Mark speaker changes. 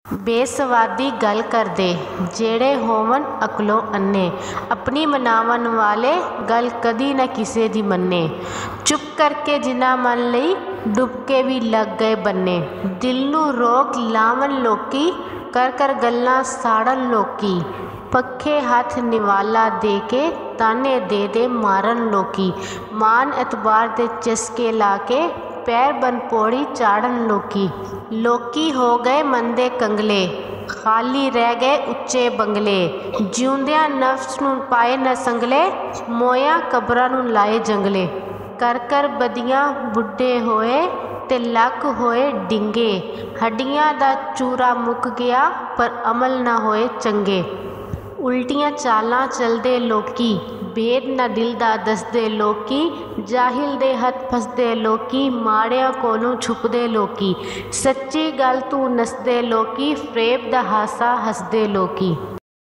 Speaker 1: ਬੇਸਵਾਦੀ ਗੱਲ ਕਰਦੇ ਜਿਹੜੇ ਹੋਵਨ ਅਕਲੋਂ ਅੰਨੇ, ਆਪਣੀ ਮਨਾਵਣ ਵਾਲੇ ਗੱਲ ਕਦੀ ਨਾ ਕਿਸੇ ਦੀ ਮੰਨੇ। ਚੁੱਪ ਕਰਕੇ ਜਿਨ੍ਹਾਂ ਮੰਨ ਲਈ ਡੁੱਬ ਕੇ ਵੀ ਲੱਗ ਗਏ ਬੰਨੇ। ਦਿਲ ਨੂੰ ਰੋਕ ਲਾਵਣ ਲੋਕੀ, ਕਰ ਕਰ ਗੱਲਾਂ ਸਾੜਨ ਲੋਕੀ। ਪੱਖੇ ਹੱਥ ਨਿਵਾਲਾ ਦੇ ਕੇ ਤਾਨੇ ਦੇ ਦੇ ਮਾਰਨ ਲੋਕੀ। ਮਾਨ ਐਤਬਾਰ ਦੇ ਚਸਕੇ ਲਾ ਕੇ ਪੈਰ ਬਨ ਪੌੜੀ ਚਾੜਨ ਲੋਕੀ। ਲੋਕੀ ਹੋ ਗਏ ਮਨ ਦੇ ਕੰਗਲੇ, ਖਾਲੀ ਰਹਿ ਗਏ ਉੱਚੇ ਬੰਗਲੇ। ਜਿਉਂਦਿਆਂ ਨਫਸ ਨੂੰ ਪਾਏ ਨਾ ਸੰਗਲੇ, ਮੋਇਆ ਕਬਰਾਂ ਨੂੰ ਲਾਏ ਜੰਗਲੇ। ਕਰ ਕਰ ਬਦੀਆਂ ਬੁੱਢੇ ਹੋਏ ਤੇ ਲੱਕ ਹੋਏ ਡਿੰਗੇ। ਹੱਡੀਆਂ ਦਾ ਚੂਰਾ ਮੁੱਕ ਗਿਆ ਪਰ ਅਮਲ ਨਾ ਹੋਏ ਚੰਗੇ। ਉਲਟੀਆਂ ਚਾਲਾਂ ਚਲਦੇ ਲੋਕੀ, ਭੇਦ ਨਾ ਦਿਲ ਦਾ ਦੱਸਦੇ ਲੋਕੀ। ਜਾਹਿਲ ਦੇ ਹੱਥ ਫਸਦੇ ਲੋਕੀ, ਮਾੜਿਆਂ ਕੋਲੋਂ ਛੁਪਦੇ ਲੋਕੀ। ਸੱਚੀ ਗੱਲ ਤੂੰ ਨੱਸਦੇ ਲੋਕੀ, ਫਰੇਬ ਦਾ ਹਾਸਾ ਹੱਸਦੇ ਲੋਕੀ।